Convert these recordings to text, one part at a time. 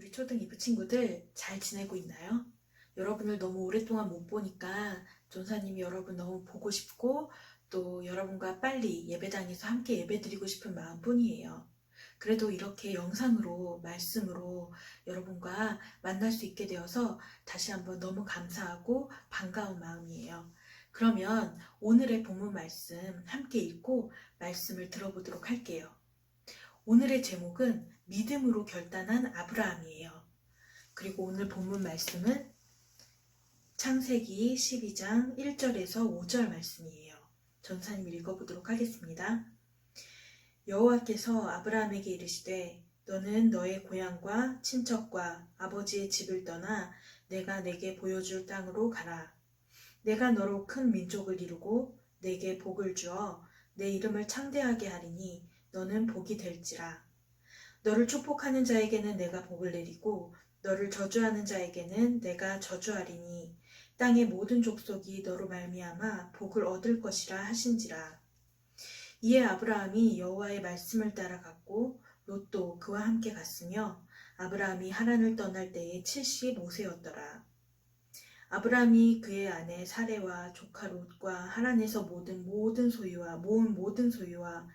우리 초등 이부 친구들 잘 지내고 있나요? 여러분을 너무 오랫동안 못 보니까 전사님이 여러분 너무 보고 싶고 또 여러분과 빨리 예배당에서 함께 예배드리고 싶은 마음뿐이에요. 그래도 이렇게 영상으로 말씀으로 여러분과 만날 수 있게 되어서 다시 한번 너무 감사하고 반가운 마음이에요. 그러면 오늘의 본문 말씀 함께 읽고 말씀을 들어보도록 할게요. 오늘의 제목은 믿음으로 결단한 아브라함이에요. 그리고 오늘 본문 말씀은 창세기 12장 1절에서 5절 말씀이에요. 전사님 읽어보도록 하겠습니다. 여호와께서 아브라함에게 이르시되 너는 너의 고향과 친척과 아버지의 집을 떠나 내가 내게 보여줄 땅으로 가라. 내가 너로 큰 민족을 이루고 내게 복을 주어 내 이름을 창대하게 하리니 너는 복이 될지라. 너를 축복하는 자에게는 내가 복을 내리고 너를 저주하는 자에게는 내가 저주하리니 땅의 모든 족속이 너로 말미암아 복을 얻을 것이라 하신지라. 이에 아브라함이 여호와의 말씀을 따라 갔고 롯도 그와 함께 갔으며 아브라함이 하란을 떠날 때에 75세였더라. 아브라함이 그의 아내 사레와 조카 롯과 하란에서 모은 모든 소유와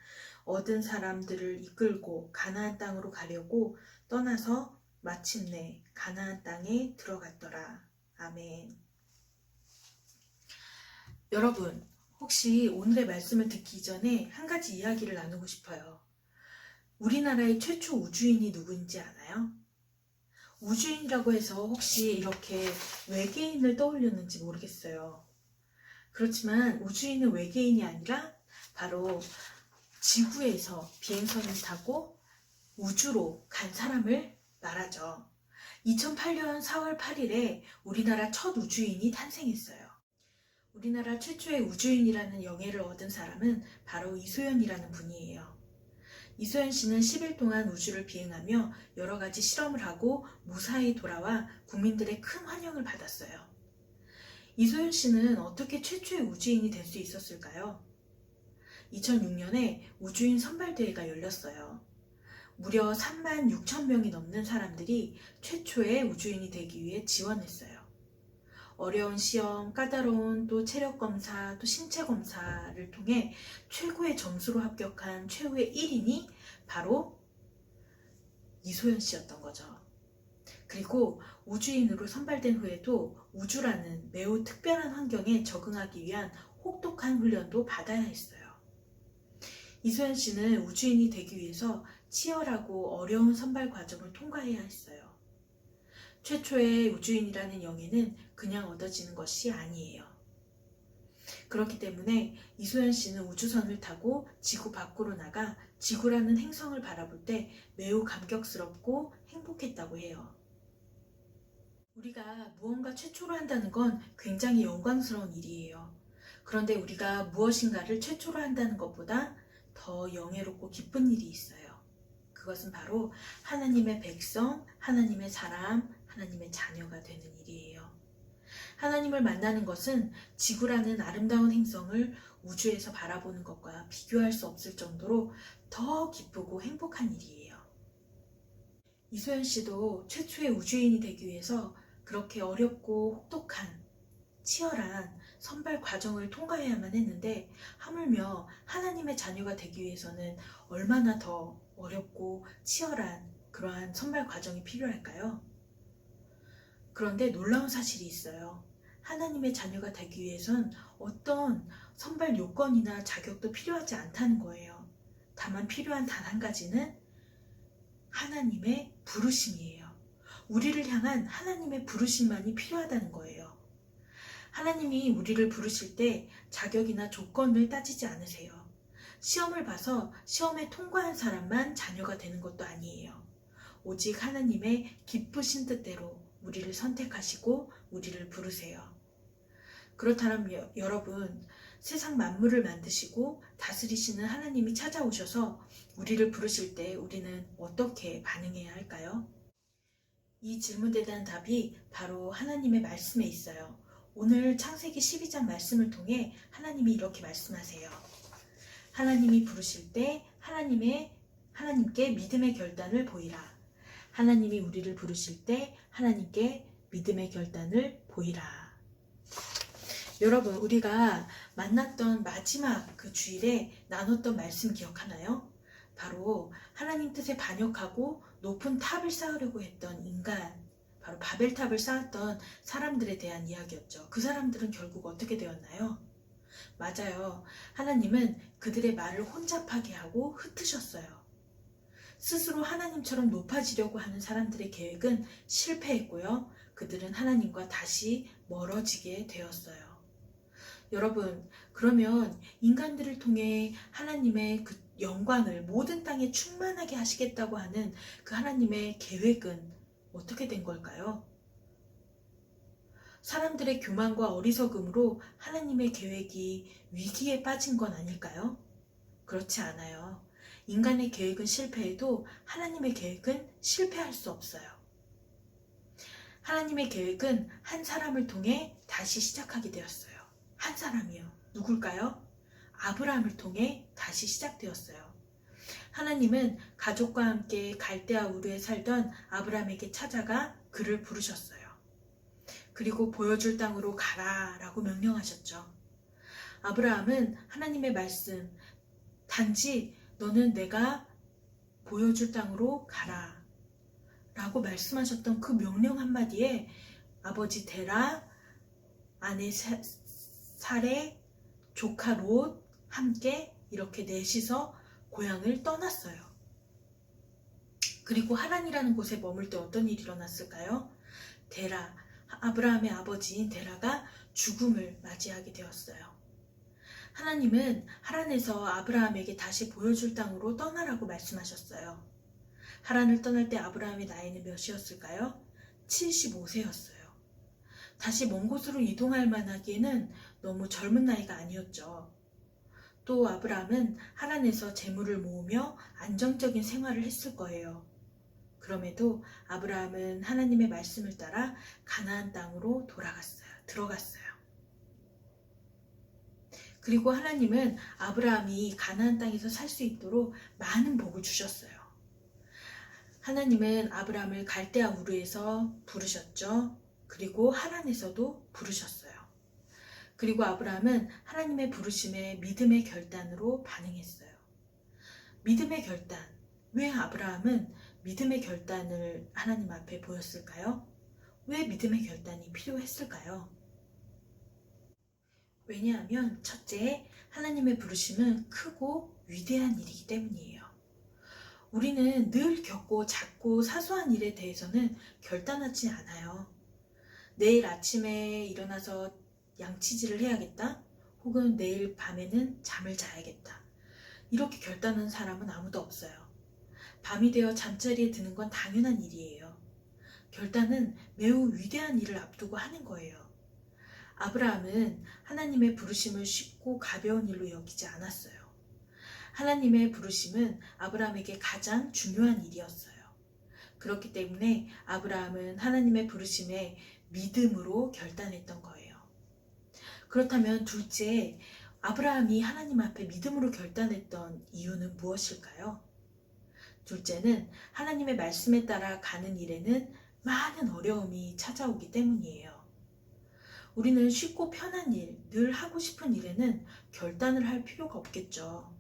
얻은 사람들을 이끌고 가나안 땅으로 가려고 떠나서 마침내 가나안 땅에 들어갔더라. 아멘. 여러분, 혹시 오늘의 말씀을 듣기 전에 한 가지 이야기를 나누고 싶어요. 우리나라의 최초 우주인이 누구인지 아나요? 우주인이라고 해서 혹시 이렇게 외계인을 떠올렸는지 모르겠어요. 그렇지만 우주인은 외계인이 아니라 바로 지구에서 비행선을 타고 우주로 간 사람을 말하죠. 2008년 4월 8일에 우리나라 첫 우주인이 탄생했어요. 우리나라 최초의 우주인이라는 영예를 얻은 사람은 바로 이소연이라는 분이에요. 이소연 씨는 10일 동안 우주를 비행하며 여러 가지 실험을 하고 무사히 돌아와 국민들의 큰 환영을 받았어요. 이소연 씨는 어떻게 최초의 우주인이 될 수 있었을까요? 2006년에 우주인 선발대회가 열렸어요. 무려 3만 6천 명이 넘는 사람들이 최초의 우주인이 되기 위해 지원했어요. 어려운 시험, 까다로운 또 체력검사, 또 신체검사를 통해 최고의 점수로 합격한 최후의 1인이 바로 이소연 씨였던 거죠. 그리고 우주인으로 선발된 후에도 우주라는 매우 특별한 환경에 적응하기 위한 혹독한 훈련도 받아야 했어요. 이소연 씨는 우주인이 되기 위해서 치열하고 어려운 선발 과정을 통과해야 했어요. 최초의 우주인이라는 영예는 그냥 얻어지는 것이 아니에요. 그렇기 때문에 이소연 씨는 우주선을 타고 지구 밖으로 나가 지구라는 행성을 바라볼 때 매우 감격스럽고 행복했다고 해요. 우리가 무언가 최초로 한다는 건 굉장히 영광스러운 일이에요. 그런데 우리가 무엇인가를 최초로 한다는 것보다 더 영예롭고 기쁜 일이 있어요. 그것은 바로 하나님의 백성, 하나님의 사람, 하나님의 자녀가 되는 일이에요. 하나님을 만나는 것은 지구라는 아름다운 행성을 우주에서 바라보는 것과 비교할 수 없을 정도로 더 기쁘고 행복한 일이에요. 이소연 씨도 최초의 우주인이 되기 위해서 그렇게 어렵고 혹독한 치열한 선발 과정을 통과해야만 했는데 하물며 하나님의 자녀가 되기 위해서는 얼마나 더 어렵고 치열한 그러한 선발 과정이 필요할까요? 그런데 놀라운 사실이 있어요. 하나님의 자녀가 되기 위해선 어떤 선발 요건이나 자격도 필요하지 않다는 거예요. 다만 필요한 단 한 가지는 하나님의 부르심이에요. 우리를 향한 하나님의 부르심만이 필요하다는 거예요. 하나님이 우리를 부르실 때 자격이나 조건을 따지지 않으세요. 시험을 봐서 시험에 통과한 사람만 자녀가 되는 것도 아니에요. 오직 하나님의 기쁘신 뜻대로 우리를 선택하시고 우리를 부르세요. 그렇다면 여러분, 세상 만물을 만드시고 다스리시는 하나님이 찾아오셔서 우리를 부르실 때 우리는 어떻게 반응해야 할까요? 이 질문에 대한 답이 바로 하나님의 말씀에 있어요. 오늘 창세기 12장 말씀을 통해 하나님이 이렇게 말씀하세요. 하나님이 부르실 때 하나님께 믿음의 결단을 보이라. 하나님이 우리를 부르실 때 하나님께 믿음의 결단을 보이라. 여러분, 우리가 만났던 마지막 그 주일에 나눴던 말씀 기억하나요? 바로 하나님 뜻에 반역하고 높은 탑을 쌓으려고 했던 인간, 바로 바벨탑을 쌓았던 사람들에 대한 이야기였죠. 그 사람들은 결국 어떻게 되었나요? 맞아요. 하나님은 그들의 말을 혼잡하게 하고 흩으셨어요. 스스로 하나님처럼 높아지려고 하는 사람들의 계획은 실패했고요. 그들은 하나님과 다시 멀어지게 되었어요. 여러분, 그러면 인간들을 통해 하나님의 그 영광을 모든 땅에 충만하게 하시겠다고 하는 그 하나님의 계획은 어떻게 된 걸까요? 사람들의 교만과 어리석음으로 하나님의 계획이 위기에 빠진 건 아닐까요? 그렇지 않아요. 인간의 계획은 실패해도 하나님의 계획은 실패할 수 없어요. 하나님의 계획은 한 사람을 통해 다시 시작하게 되었어요. 한 사람이요. 누굴까요? 아브라함을 통해 다시 시작되었어요. 하나님은 가족과 함께 갈대아 우르에 살던 아브라함에게 찾아가 그를 부르셨어요. 그리고 보여줄 땅으로 가라 라고 명령하셨죠. 아브라함은 하나님의 말씀, 단지 너는 내가 보여줄 땅으로 가라 라고 말씀하셨던 그 명령 한마디에 아버지 데라, 아내 사레, 조카 롯 함께 이렇게 넷이서 고향을 떠났어요. 그리고 하란이라는 곳에 머물 때 어떤 일이 일어났을까요? 데라, 아브라함의 아버지인 데라가 죽음을 맞이하게 되었어요. 하나님은 하란에서 아브라함에게 다시 보여줄 땅으로 떠나라고 말씀하셨어요. 하란을 떠날 때 아브라함의 나이는 몇이었을까요? 75세였어요. 다시 먼 곳으로 이동할 만하기에는 너무 젊은 나이가 아니었죠. 또 아브라함은 하란에서 재물을 모으며 안정적인 생활을 했을 거예요. 그럼에도 아브라함은 하나님의 말씀을 따라 가나안 땅으로 들어갔어요. 그리고 하나님은 아브라함이 가나안 땅에서 살 수 있도록 많은 복을 주셨어요. 하나님은 아브라함을 갈대아 우르에서 부르셨죠. 그리고 하란에서도 부르셨어요. 그리고 아브라함은 하나님의 부르심에 믿음의 결단으로 반응했어요. 믿음의 결단. 왜 아브라함은 믿음의 결단을 하나님 앞에 보였을까요? 왜 믿음의 결단이 필요했을까요? 왜냐하면 첫째, 하나님의 부르심은 크고 위대한 일이기 때문이에요. 우리는 늘 겪고 작고 사소한 일에 대해서는 결단하지 않아요. 내일 아침에 일어나서 양치질을 해야겠다. 혹은 내일 밤에는 잠을 자야겠다. 이렇게 결단하는 사람은 아무도 없어요. 밤이 되어 잠자리에 드는 건 당연한 일이에요. 결단은 매우 위대한 일을 앞두고 하는 거예요. 아브라함은 하나님의 부르심을 쉽고 가벼운 일로 여기지 않았어요. 하나님의 부르심은 아브라함에게 가장 중요한 일이었어요. 그렇기 때문에 아브라함은 하나님의 부르심에 믿음으로 결단했던 거예요. 그렇다면 둘째, 아브라함이 하나님 앞에 믿음으로 결단했던 이유는 무엇일까요? 둘째는 하나님의 말씀에 따라 가는 일에는 많은 어려움이 찾아오기 때문이에요. 우리는 쉽고 편한 일, 늘 하고 싶은 일에는 결단을 할 필요가 없겠죠.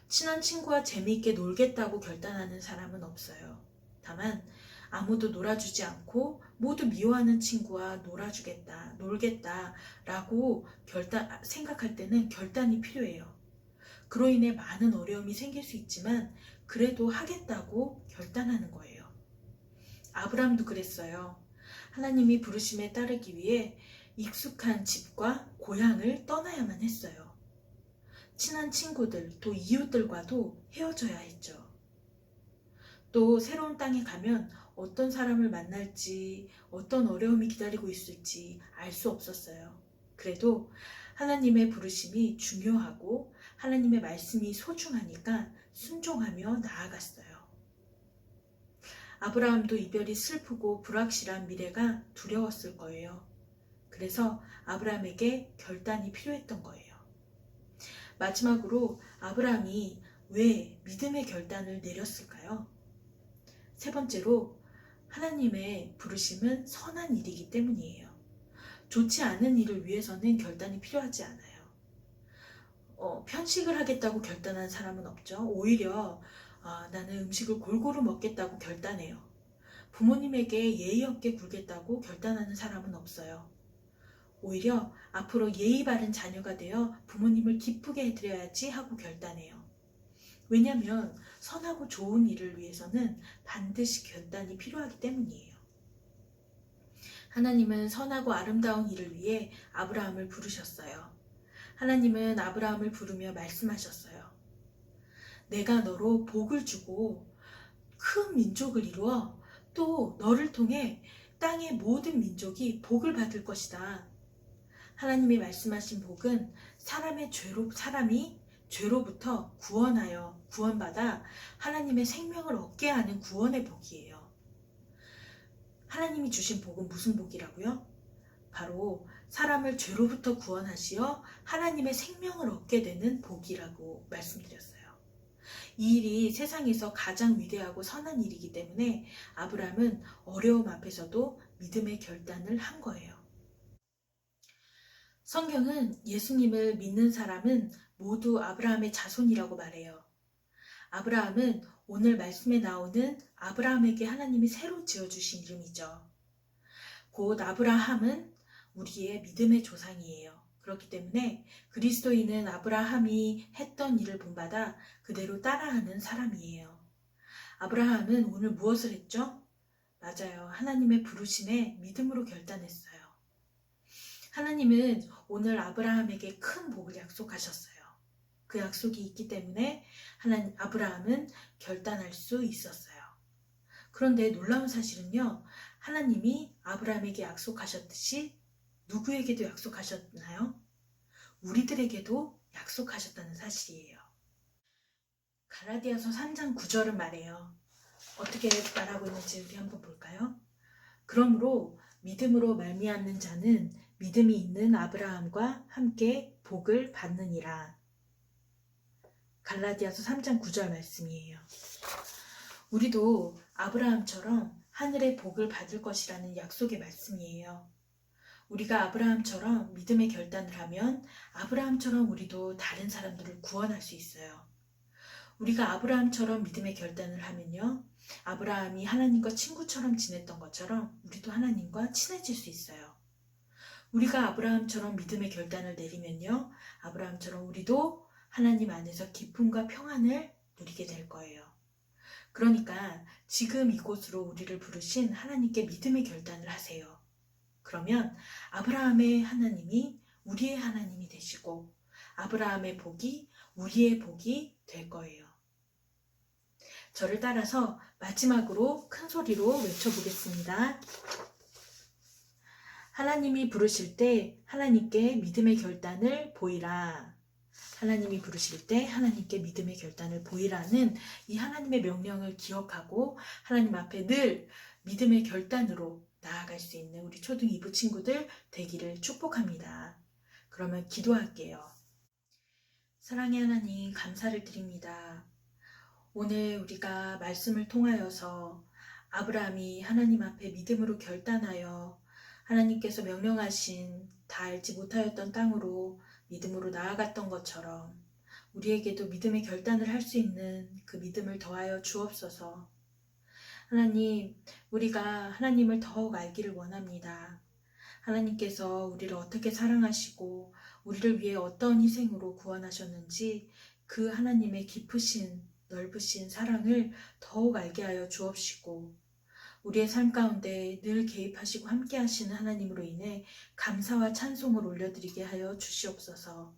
친한 친구와 재미있게 놀겠다고 결단하는 사람은 없어요. 다만 아무도 놀아주지 않고 모두 미워하는 친구와 놀겠다 라고 생각할 때는 결단이 필요해요. 그로 인해 많은 어려움이 생길 수 있지만 그래도 하겠다고 결단하는 거예요. 아브라함도 그랬어요. 하나님이 부르심에 따르기 위해 익숙한 집과 고향을 떠나야만 했어요. 친한 친구들, 또 이웃들과도 헤어져야 했죠. 또 새로운 땅에 가면 어떤 사람을 만날지, 어떤 어려움이 기다리고 있을지 알 수 없었어요. 그래도 하나님의 부르심이 중요하고 하나님의 말씀이 소중하니까 순종하며 나아갔어요. 아브라함도 이별이 슬프고 불확실한 미래가 두려웠을 거예요. 그래서 아브라함에게 결단이 필요했던 거예요. 마지막으로 아브라함이 왜 믿음의 결단을 내렸을까요? 세 번째로 하나님의 부르심은 선한 일이기 때문이에요. 좋지 않은 일을 위해서는 결단이 필요하지 않아요. 편식을 하겠다고 결단한 사람은 없죠. 오히려 나는 음식을 골고루 먹겠다고 결단해요. 부모님에게 예의 없게 굴겠다고 결단하는 사람은 없어요. 오히려 앞으로 예의 바른 자녀가 되어 부모님을 기쁘게 해드려야지 하고 결단해요. 왜냐하면 선하고 좋은 일을 위해서는 반드시 결단이 필요하기 때문이에요. 하나님은 선하고 아름다운 일을 위해 아브라함을 부르셨어요. 하나님은 아브라함을 부르며 말씀하셨어요. 내가 너로 복을 주고 큰 민족을 이루어 또 너를 통해 땅의 모든 민족이 복을 받을 것이다. 하나님이 말씀하신 복은 사람이 죄로부터 구원받아 하나님의 생명을 얻게 하는 구원의 복이에요. 하나님이 주신 복은 무슨 복이라고요? 바로 사람을 죄로부터 구원하시어 하나님의 생명을 얻게 되는 복이라고 말씀드렸어요. 이 일이 세상에서 가장 위대하고 선한 일이기 때문에 아브라함은 어려움 앞에서도 믿음의 결단을 한 거예요. 성경은 예수님을 믿는 사람은 모두 아브라함의 자손이라고 말해요. 아브라함은 오늘 말씀에 나오는 아브라함에게 하나님이 새로 지어주신 이름이죠. 곧 아브라함은 우리의 믿음의 조상이에요. 그렇기 때문에 그리스도인은 아브라함이 했던 일을 본받아 그대로 따라하는 사람이에요. 아브라함은 오늘 무엇을 했죠? 맞아요. 하나님의 부르심에 믿음으로 결단했어요. 하나님은 오늘 아브라함에게 큰 복을 약속하셨어요. 그 약속이 있기 때문에 아브라함은 결단할 수 있었어요. 그런데 놀라운 사실은요, 하나님이 아브라함에게 약속하셨듯이 누구에게도 약속하셨나요? 우리들에게도 약속하셨다는 사실이에요. 갈라디아서 3장 9절은 말해요. 어떻게 말하고 있는지 우리 한번 볼까요? 그러므로 믿음으로 말미암는 자는 믿음이 있는 아브라함과 함께 복을 받느니라. 갈라디아서 3장 9절 말씀이에요. 우리도 아브라함처럼 하늘의 복을 받을 것이라는 약속의 말씀이에요. 우리가 아브라함처럼 믿음의 결단을 하면 아브라함처럼 우리도 다른 사람들을 구원할 수 있어요. 우리가 아브라함처럼 믿음의 결단을 하면요, 아브라함이 하나님과 친구처럼 지냈던 것처럼 우리도 하나님과 친해질 수 있어요. 우리가 아브라함처럼 믿음의 결단을 내리면요, 아브라함처럼 우리도 하나님 안에서 기쁨과 평안을 누리게 될 거예요. 그러니까 지금 이곳으로 우리를 부르신 하나님께 믿음의 결단을 하세요. 그러면 아브라함의 하나님이 우리의 하나님이 되시고 아브라함의 복이 우리의 복이 될 거예요. 저를 따라서 마지막으로 큰 소리로 외쳐보겠습니다. 하나님이 부르실 때 하나님께 믿음의 결단을 보이라. 하나님이 부르실 때 하나님께 믿음의 결단을 보이라는 이 하나님의 명령을 기억하고 하나님 앞에 늘 믿음의 결단으로 나아갈 수 있는 우리 초등 2부 친구들 되기를 축복합니다. 그러면 기도할게요. 사랑의 하나님, 감사를 드립니다. 오늘 우리가 말씀을 통하여서 아브라함이 하나님 앞에 믿음으로 결단하여 하나님께서 명령하신 다 알지 못하였던 땅으로 믿음으로 나아갔던 것처럼 우리에게도 믿음의 결단을 할 수 있는 그 믿음을 더하여 주옵소서. 하나님, 우리가 하나님을 더욱 알기를 원합니다. 하나님께서 우리를 어떻게 사랑하시고 우리를 위해 어떤 희생으로 구원하셨는지 그 하나님의 깊으신 넓으신 사랑을 더욱 알게 하여 주옵시고 우리의 삶 가운데 늘 개입하시고 함께 하시는 하나님으로 인해 감사와 찬송을 올려드리게 하여 주시옵소서.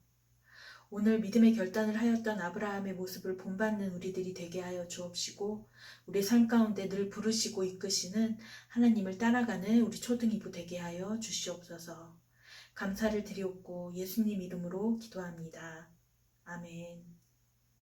오늘 믿음의 결단을 하였던 아브라함의 모습을 본받는 우리들이 되게 하여 주옵시고 우리의 삶 가운데 늘 부르시고 이끄시는 하나님을 따라가는 우리 초등이부 되게 하여 주시옵소서. 감사를 드리옵고 예수님 이름으로 기도합니다. 아멘.